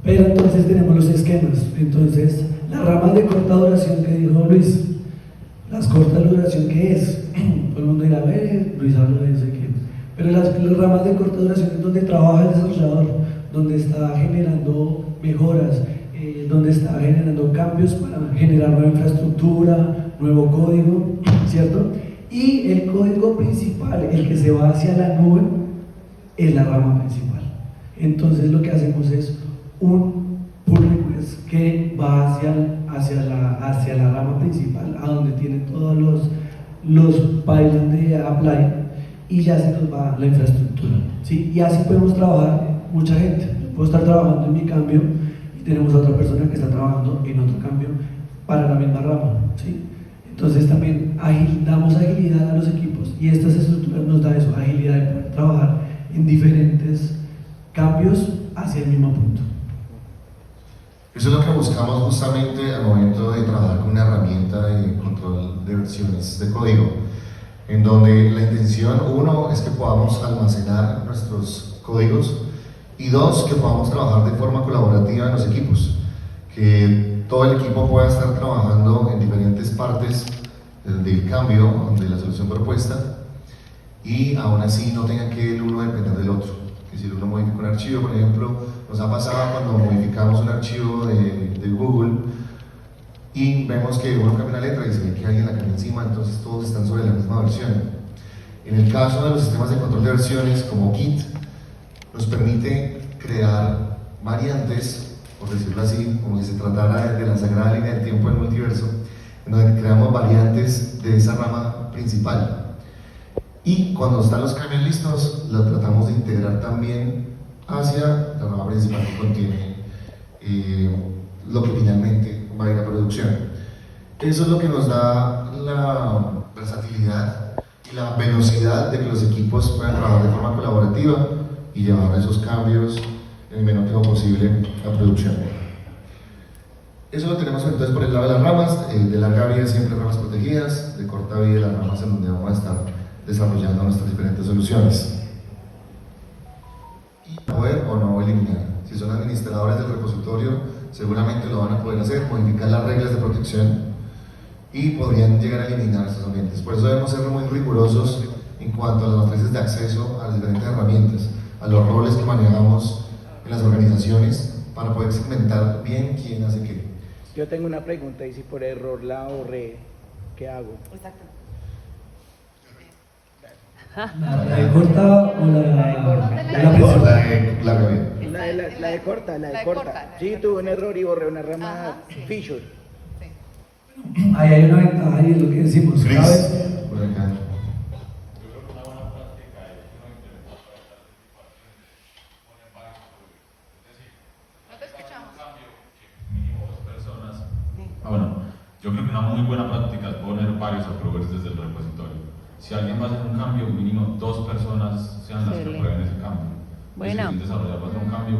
L: Pero entonces tenemos los esquemas. Entonces, las ramas de corta duración que dijo Luis, las cortas duración que es, todo el mundo dirá, Luis habla de eso, ¿qué? Pero las ramas de corta duración es donde trabaja el desarrollador, donde está generando mejoras, donde está generando cambios para generar nueva infraestructura, nuevo código, ¿cierto? Y el código principal, el que se va hacia la nube, es la rama principal. Entonces lo que hacemos es un pull request que va hacia la rama principal, a donde tienen todos los pipelines de apply, y ya se nos va la infraestructura, ¿sí? Y así podemos trabajar mucha gente. Yo puedo estar trabajando en mi cambio y tenemos a otra persona que está trabajando en otro cambio para la misma rama, ¿sí? Entonces también damos agilidad a los equipos, y estas estructuras nos dan eso, agilidad de poder trabajar en diferentes cambios hacia el mismo punto.
K: Eso es lo que buscamos justamente al momento de trabajar con una herramienta de control de versiones de código, en donde la intención, uno, es que podamos almacenar nuestros códigos, y dos, que podamos trabajar de forma colaborativa en los equipos, que todo el equipo pueda estar trabajando en diferentes partes del cambio, de la solución propuesta, y aún así no tenga que el uno depender del otro. Que si el uno modifica un archivo, por ejemplo, nos ha pasado cuando modificamos un archivo de Google y vemos que uno cambia una letra y se ve que alguien la cambia encima, entonces todos están sobre la misma versión. En el caso de los sistemas de control de versiones como Git, nos permite crear variantes, por decirlo así, como si se tratara de la sagrada línea del tiempo del multiverso, en donde creamos variantes de esa rama principal. Y cuando están los cambios listos, lo tratamos de integrar también hacia la rama principal que contiene lo que finalmente va a ir a producción. Eso es lo que nos da la versatilidad y la velocidad de que los equipos puedan trabajar de forma colaborativa y llevar esos cambios en el menor tiempo posible a producción. Eso lo tenemos entonces por el lado de las ramas, de larga vida siempre ramas protegidas, de corta vida las ramas en donde vamos a estar desarrollando nuestras diferentes soluciones. Y poder o no eliminar. Si son administradores del repositorio, seguramente lo van a poder hacer, modificar las reglas de protección y podrían llegar a eliminar estos ambientes. Por eso debemos ser muy rigurosos en cuanto a las matrices de acceso a las diferentes herramientas, a los roles que manejamos en las organizaciones para poder segmentar bien quién hace qué.
M: Yo tengo una pregunta, y si por error la borré, ¿qué hago?
D: Exacto.
L: ¿La de corta o la
M: de corta, la de corta. Sí, tuve un error y borré una rama feature.
L: Ahí hay una ventaja y es lo que decimos, ¿sabes?
K: Por acá.
N: Bueno, yo creo que una muy buena práctica es poner varios approvers desde el repositorio. Si alguien va a hacer un cambio, mínimo 2 personas sean las que aprueben ese cambio.
I: Bueno.
N: Si un desarrollador va a hacer un cambio,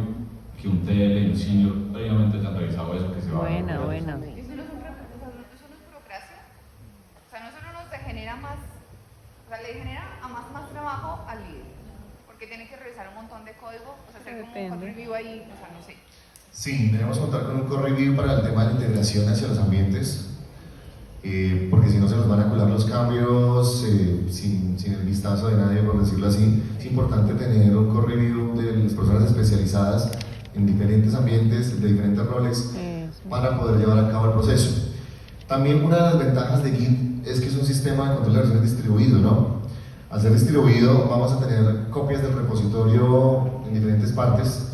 N: que un TL y un senior previamente se han revisado eso que se va a hacer.
I: Buena.
O: Eso no es burocracia. O sea, no solo nos genera más, o sea, le genera a más trabajo al líder. Porque tiene que revisar un montón de código, o sea, hacer como un code review ahí, o sea, no sé.
K: Sí, debemos contar con un core review para el tema de la integración hacia los ambientes, porque si no se nos van a colar los cambios sin el vistazo de nadie, por decirlo así. Es importante tener un core review de las personas especializadas en diferentes ambientes, de diferentes roles, para poder llevar a cabo el proceso. También una de las ventajas de Git es que es un sistema de control de versiones distribuido, ¿no? Al ser distribuido vamos a tener copias del repositorio en diferentes partes,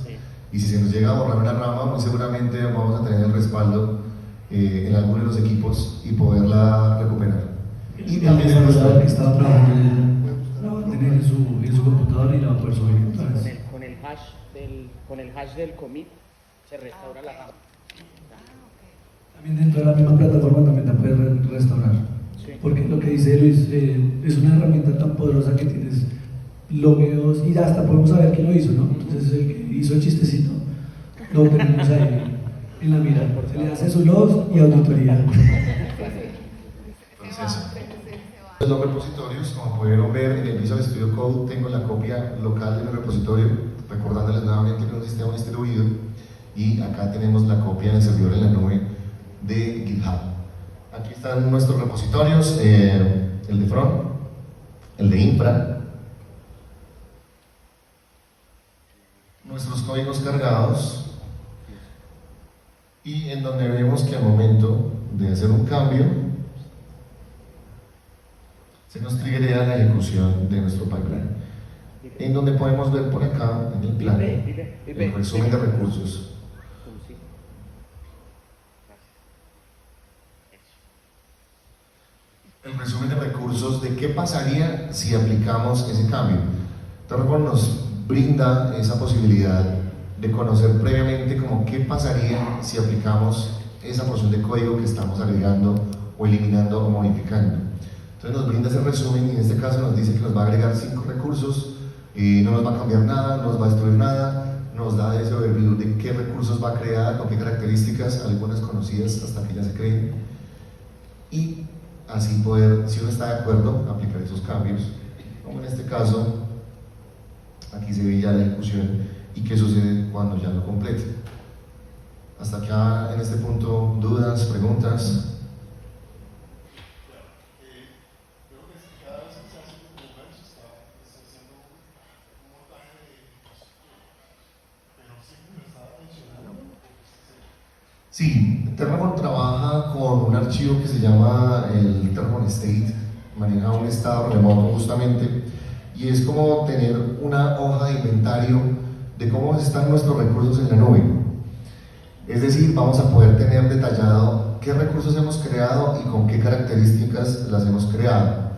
K: y si se nos llega a borrar una rama, muy seguramente vamos a tener el respaldo en alguno de los equipos y poderla recuperar. Y
L: El
K: también
L: desarrollador que estaba trabajando la va a tener en su computador y la va a poder subir otra vez.
M: Con el hash del commit se restaura la RAM.
L: También dentro de la misma plataforma también la puedes restaurar.
M: Sí.
L: Porque lo que dice Luis, es una herramienta tan poderosa que tienes logueos y hasta podemos saber quién lo hizo, ¿no? Entonces el que hizo el chistecito lo tenemos ahí en la mira. Se le hace su log y auditoría.
K: Los repositorios, como pudieron ver en el Visual Studio Code, tengo la copia local de mi repositorio, recordándoles nuevamente que es un sistema distribuido, y acá tenemos la copia en el servidor en la nube de GitHub. Aquí están nuestros repositorios, el de front, el de infra, nuestros códigos cargados, y en donde vemos que al momento de hacer un cambio se nos triggerea la ejecución de nuestro pipeline, en donde podemos ver por acá en el plano el resumen de recursos. El resumen de recursos de qué pasaría si aplicamos ese cambio. Terraform nos brinda esa posibilidad de conocer previamente como qué pasaría si aplicamos esa porción de código que estamos agregando o eliminando o modificando. Entonces nos brinda ese resumen y en este caso nos dice que nos va a agregar 5 recursos, no nos va a cambiar nada, no nos va a destruir nada, nos da ese overview de qué recursos va a crear, con qué características, algunas conocidas hasta que ya se creen, y así poder, si uno está de acuerdo, aplicar esos cambios, como en este caso, aquí se ve ya la ejecución y qué sucede cuando ya lo complete. Hasta acá, en este punto, dudas, preguntas. Sí, Terraform trabaja con un archivo que se llama el Terraform State, maneja un estado remoto justamente, y es como tener una hoja de inventario de cómo están nuestros recursos en la nube. Es decir, vamos a poder tener detallado qué recursos hemos creado y con qué características las hemos creado.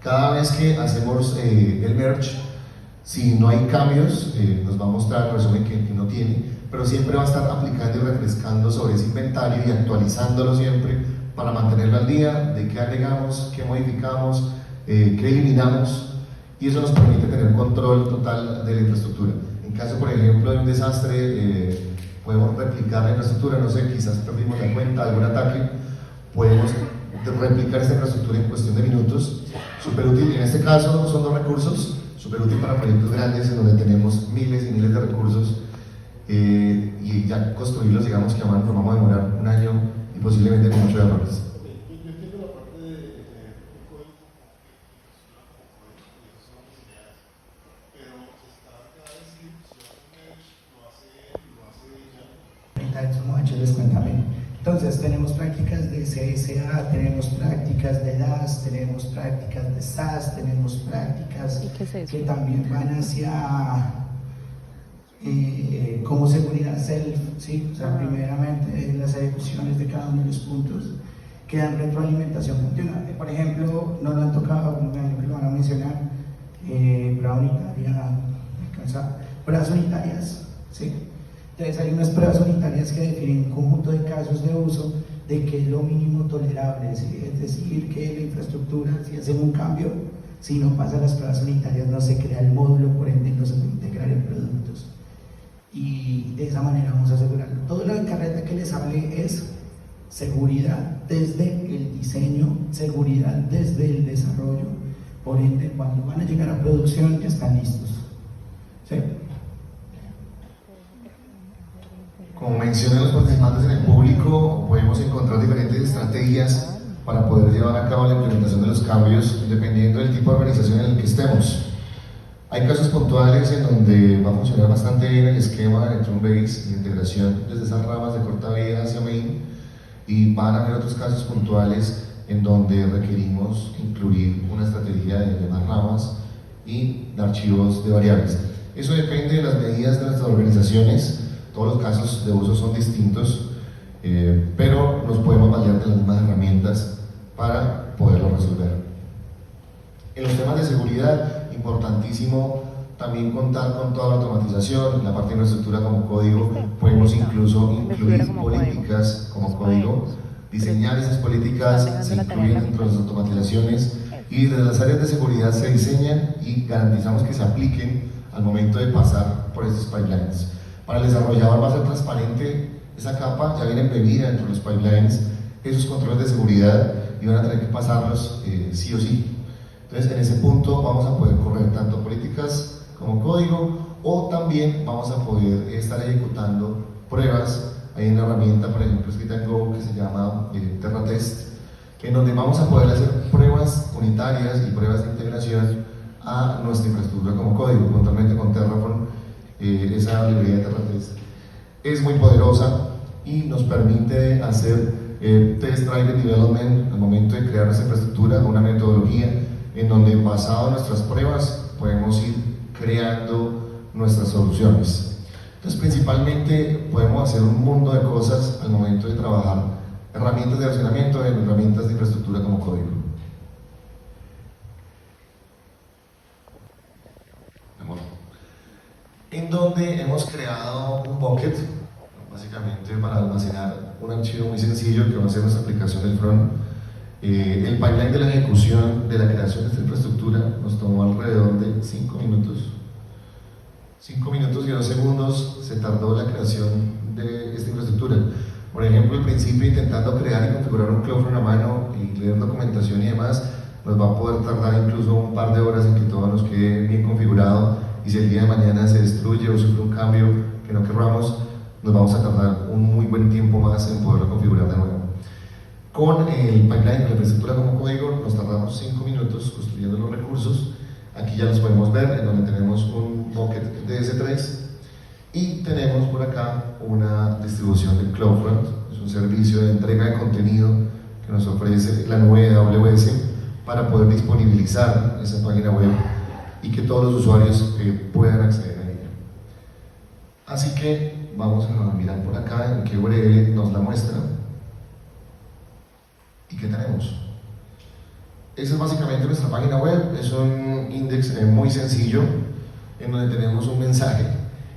K: Cada vez que hacemos el merge, si no hay cambios, nos va a mostrar el resumen que no tiene, pero siempre va a estar aplicando y refrescando sobre ese inventario y actualizándolo siempre para mantenerlo al día de qué agregamos, qué modificamos, qué eliminamos, y eso nos permite tener control total de la infraestructura. En caso, por ejemplo, de un desastre, podemos replicar la infraestructura, no sé, quizás perdimos la cuenta, algún ataque, podemos replicar esta infraestructura en cuestión de minutos. Súper útil, en este caso son 2 recursos, súper útil para proyectos grandes en donde tenemos miles y miles de recursos, y ya construirlos, digamos que nos vamos a demorar un año y posiblemente con muchos errores.
C: Yo entiendo la parte de código, pero está cada vez que lo hace ella.
P: Entonces tenemos prácticas de CSA, tenemos prácticas de DAS, tenemos prácticas de SAS, tenemos prácticas que también van hacia como seguridad self, ¿sí? O sea, primeramente las ejecuciones de cada uno de los puntos que dan retroalimentación continua. Por ejemplo, no lo han tocado, me imagino que lo van a mencionar, pruebas unitarias, ¿sí? Entonces hay unas pruebas unitarias que definen un conjunto de casos de uso de qué es lo mínimo tolerable, ¿sí? Es decir, que la infraestructura, si hacen un cambio, si no pasa las pruebas unitarias no se crea el módulo, por ende no se puede integrar en productos. Y de esa manera vamos a asegurarlo. Todo lo de carreta que les hable es seguridad desde el diseño, seguridad desde el desarrollo, por ende cuando van a llegar a producción ya están listos, ¿sí?
K: Como mencionan los participantes en el público, podemos encontrar diferentes estrategias para poder llevar a cabo la implementación de los cambios dependiendo del tipo de organización en el que estemos. Hay casos puntuales en donde va a funcionar bastante bien el esquema de Tron Base de integración desde esas ramas de corta vida hacia main, y van a haber otros casos puntuales en donde requerimos incluir una estrategia de más ramas y de archivos de variables. Eso depende de las medidas de nuestras organizaciones. Todos los casos de uso son distintos, pero nos podemos valer de las mismas herramientas para poderlo resolver. En los temas de seguridad, importantísimo también contar con toda la automatización. En la parte de infraestructura como código podemos incluso incluir políticas como código, diseñar esas políticas, se incluyen dentro de las automatizaciones y desde las áreas de seguridad se diseñan y garantizamos que se apliquen al momento de pasar por estos pipelines. Para el desarrollador va a ser transparente esa capa, ya viene embebida dentro de los pipelines esos controles de seguridad y van a tener que pasarlos sí o sí. Entonces en ese punto vamos a poder correr tanto políticas como código o también vamos a poder estar ejecutando pruebas. Hay una herramienta, por ejemplo, escrita en Go que se llama TerraTest, en donde vamos a poder hacer pruebas unitarias y pruebas de integración a nuestra infraestructura como código, puntualmente con Terraform. Esa librería de TerraTest es muy poderosa y nos permite hacer test driven development al momento de crear nuestra infraestructura, una metodología en donde basado en nuestras pruebas podemos ir creando nuestras soluciones. Entonces principalmente podemos hacer un mundo de cosas al momento de trabajar herramientas de versionamiento, herramientas de infraestructura como código. En donde hemos creado un bucket, básicamente para almacenar un archivo muy sencillo que va a ser nuestra aplicación del front. El pipeline de la ejecución de la creación de esta infraestructura nos tomó alrededor de 5 minutos. 5 minutos y 2 segundos se tardó la creación de esta infraestructura. Por ejemplo, al principio intentando crear y configurar un CloudFront a mano y leer documentación y demás, nos va a poder tardar incluso un par de horas en que todo nos quede bien configurado, y si el día de mañana se destruye o sufre un cambio que no querramos, nos vamos a tardar un muy buen tiempo más en poderlo configurar de nuevo. Con el pipeline de la infraestructura como código nos tardamos 5 minutos construyendo los recursos. Aquí ya los podemos ver, en donde tenemos un bucket de S3 y tenemos por acá una distribución de CloudFront. Es un servicio de entrega de contenido que nos ofrece la nube de AWS para poder disponibilizar esa página web y que todos los usuarios puedan acceder a ella. Así que vamos a mirar por acá en qué URL nos la muestra y qué tenemos. Esa es básicamente nuestra página web, es un index muy sencillo en donde tenemos un mensaje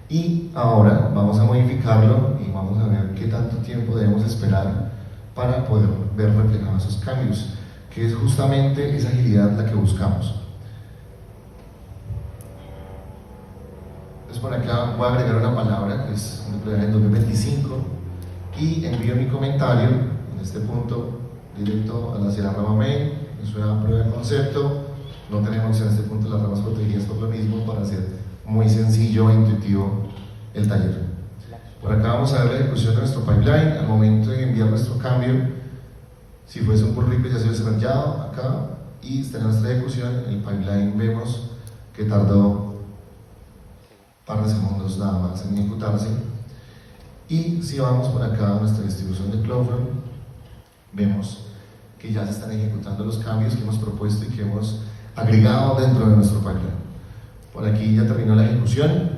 K: y ahora vamos a modificarlo y vamos a ver qué tanto tiempo debemos esperar para poder ver reflejados esos cambios, que es justamente esa agilidad la que buscamos. Entonces por acá voy a agregar una palabra que es en 2025 y envío mi comentario en este punto directo hacia la rama main. Es una prueba de concepto, no tenemos en este punto las ramas protegidas por lo mismo para hacer muy sencillo e intuitivo el taller. Por acá vamos a ver la ejecución de nuestro pipeline al momento de enviar nuestro cambio. Si fuese un pull request ya se hubiese desarrollado acá y está en nuestra ejecución. El pipeline vemos que tardó un par de segundos nada más en ejecutarse. Y si vamos por acá a nuestra distribución de CloudFront, vemos que ya se están ejecutando los cambios que hemos propuesto y que hemos agregado dentro de nuestro pipeline. Por aquí ya terminó la ejecución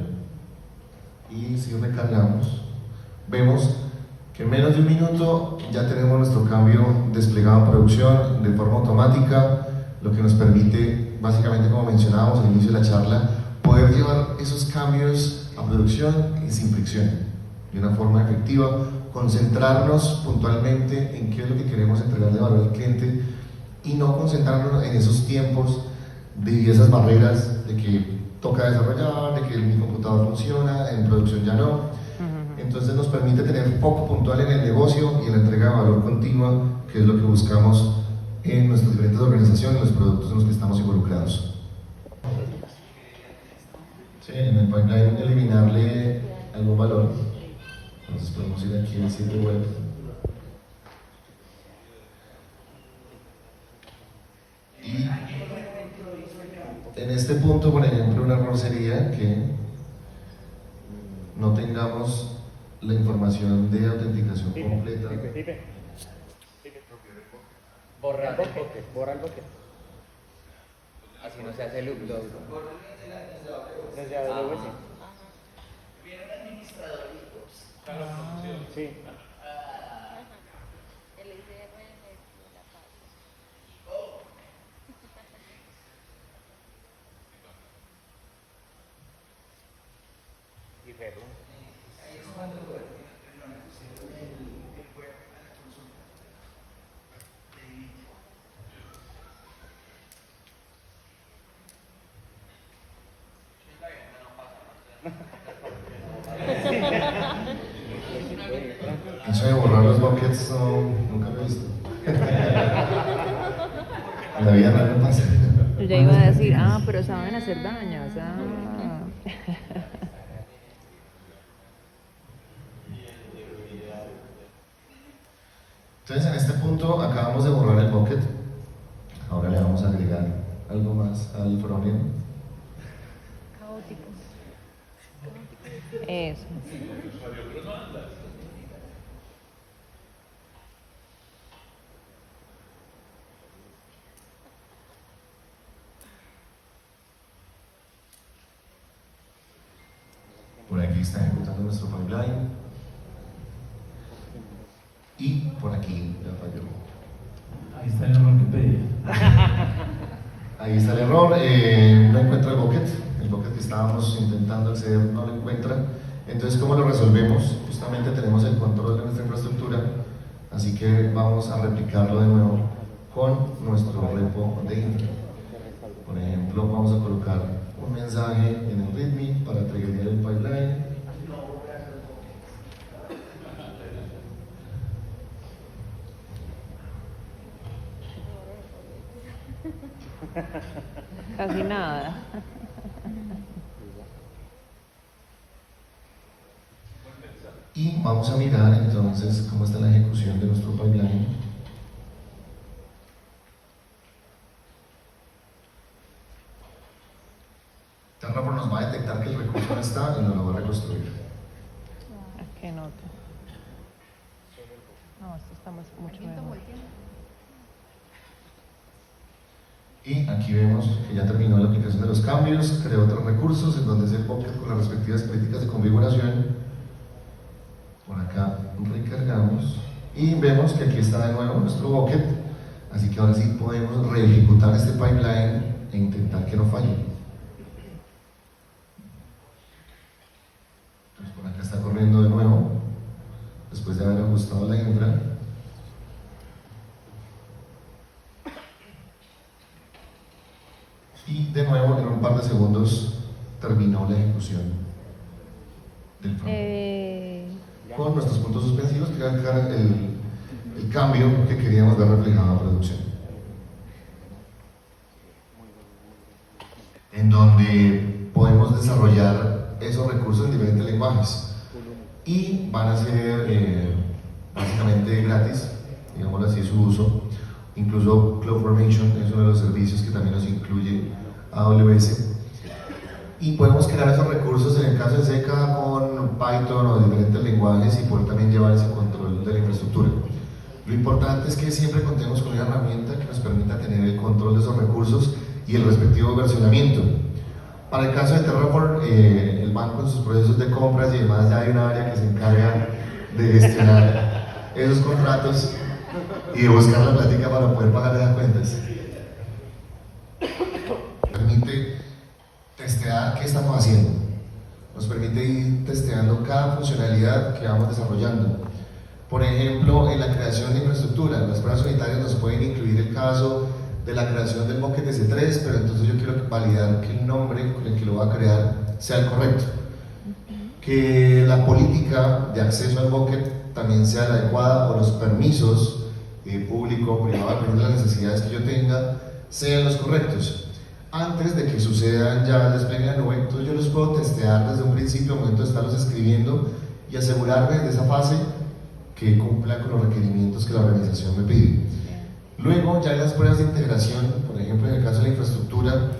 K: y si recargamos, vemos que en menos de un minuto ya tenemos nuestro cambio desplegado en producción de forma automática, lo que nos permite, básicamente como mencionábamos al inicio de la charla, poder llevar esos cambios a producción y sin fricción, de una forma efectiva, concentrarnos puntualmente en qué es lo que queremos entregarle valor al cliente y no concentrarnos en esos tiempos de esas barreras de que toca desarrollar, de que mi computador funciona, en producción ya no. Entonces nos permite tener foco puntual en el negocio y en la entrega de valor continua, que es lo que buscamos en nuestras diferentes organizaciones, los productos en los que estamos involucrados. Sí, en el pipeline eliminarle algún valor. Entonces podemos ir aquí al sitio web. Y en este punto, por ejemplo, un error sería que no tengamos la información de autenticación completa.
Q: Borra el bucket. Así no se hace el upload. Desde AWS.
R: Viene un administrador y
Q: Sí.
R: El ICRM de la paz.
Q: Perú.
P: Ahí es cuando pusieron el web a la consulta.
K: Eso de borrar los buckets no, nunca lo he visto. En la vida real no pasa.
I: Yo ya iba a decir, pero saben hacer daños.
K: Entonces en este punto acabamos de borrar el bucket. Ahora le vamos a agregar algo más al frontend.
I: Caóticos. Eso.
K: Por aquí está ejecutando nuestro pipeline. Y por aquí ya falló.
L: Ahí está el error que pedía.
K: Ahí está el error, no encuentra el bucket que estábamos intentando acceder no lo encuentra. Entonces, ¿cómo lo resolvemos? Justamente tenemos el control de nuestra infraestructura, así que vamos a replicarlo de nuevo con nuestro repo de infra. Por ejemplo, vamos a colocar un mensaje en el README para triggerear el pipeline.
I: Casi nada.
K: Y vamos a mirar entonces cómo está la ejecución de nuestro pipeline. Terraform nos va a detectar que el recurso no está y nos lo va a reconstruir.
I: Qué nota. No, esto está mucho mejor.
K: Y aquí vemos que ya terminó la aplicación de los cambios, creó otros recursos en donde es el bucket con las respectivas políticas de configuración. Por acá recargamos y vemos que aquí está de nuevo nuestro bucket, así que ahora sí podemos reejecutar este pipeline e intentar que no falle. Entonces por acá está corriendo de nuevo, después de haber ajustado la infra. Y de nuevo en un par de segundos terminó la ejecución del front. Con nuestros puntos suspensivos que eran el cambio que queríamos ver reflejado en producción. En donde podemos desarrollar esos recursos en diferentes lenguajes y van a ser básicamente gratis, digámoslo así, su uso. Incluso CloudFormation es uno de los servicios que también nos incluye AWS. Y podemos crear esos recursos en el caso de Zeca con Python o diferentes lenguajes y poder también llevar ese control de la infraestructura. Lo importante es que siempre contemos con una herramienta que nos permita tener el control de esos recursos y el respectivo versionamiento. Para el caso de Terraform, el banco en sus procesos de compras y demás ya hay una área que se encarga de gestionar esos contratos y de buscar la plática para poder pagar esas cuentas. Permite testear qué estamos haciendo, nos permite ir testeando cada funcionalidad que vamos desarrollando. Por ejemplo, en la creación de infraestructura, las pruebas unitarias nos pueden incluir el caso de la creación del bucket S3, pero entonces yo quiero validar que el nombre con el que lo va a crear sea el correcto, que la política de acceso al bucket también sea la adecuada o los permisos público, privado, dependiendo de las necesidades que yo tenga, sean los correctos. Antes de que sucedan ya el despliegue en la nube, entonces yo los puedo testear desde un principio, al momento de estarlos escribiendo y asegurarme de esa fase que cumpla con los requerimientos que la organización me pide. Luego, ya en las pruebas de integración, por ejemplo en el caso de la infraestructura,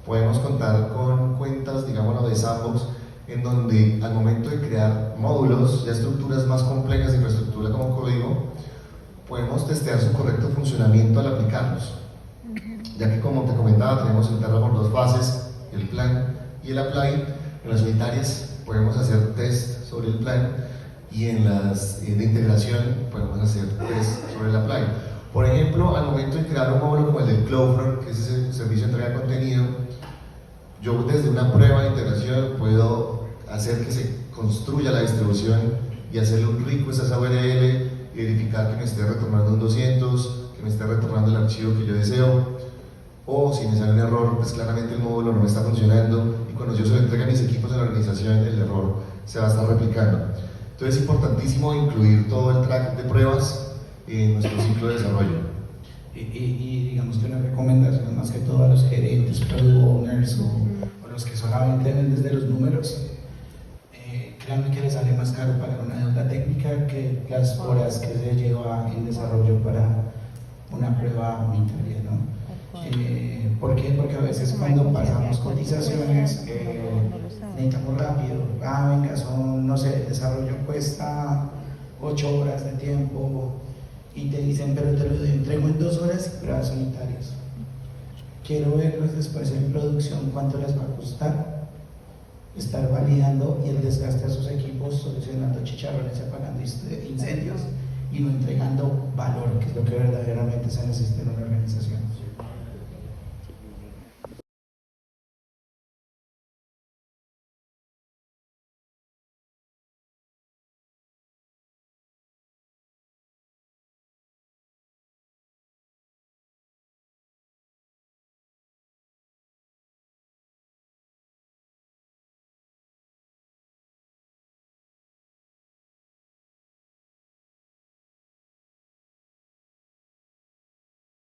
K: podemos contar con cuentas, digámoslo, de sandbox, en donde al momento de crear módulos, ya estructuras más complejas de infraestructura como código, podemos testear su correcto funcionamiento al aplicarlos. Ya que, como te comentaba, tenemos en Terraform dos fases, el plan y el apply. En las unitarias podemos hacer test sobre el plan y en las de integración podemos hacer test sobre el apply. Por ejemplo, al momento de crear un módulo como el del CloudFront, que es ese servicio de entrega de contenido, yo desde una prueba de integración puedo hacer que se construya la distribución y hacerle un request a esa URL y verificar que me esté retornando un 200, que me esté retornando el archivo que yo deseo, o si me sale un error, pues claramente el módulo no me está funcionando y cuando yo se lo entregue a mis equipos en la organización el error se va a estar replicando. Entonces es importantísimo incluir todo el track de pruebas en nuestro ciclo de desarrollo.
P: Y digamos que una recomendación más que todo a los gerentes, product owners o los que solamente ven desde los números, créanme que les sale más caro pagar una deuda técnica que las horas que se lleva en desarrollo para una prueba unitaria, ¿no? ¿Por qué? Porque a veces cuando pasamos cotizaciones necesitamos rápido, venga, son, no sé, el desarrollo cuesta 8 horas de tiempo y te dicen, pero te lo entrego en 2 horas y pruebas unitarias. Quiero verlos después en producción, cuánto les va a costar estar validando y el desgaste a sus equipos, solucionando chicharrones y apagando incendios y no entregando valor, que es lo que verdaderamente se necesita en una organización.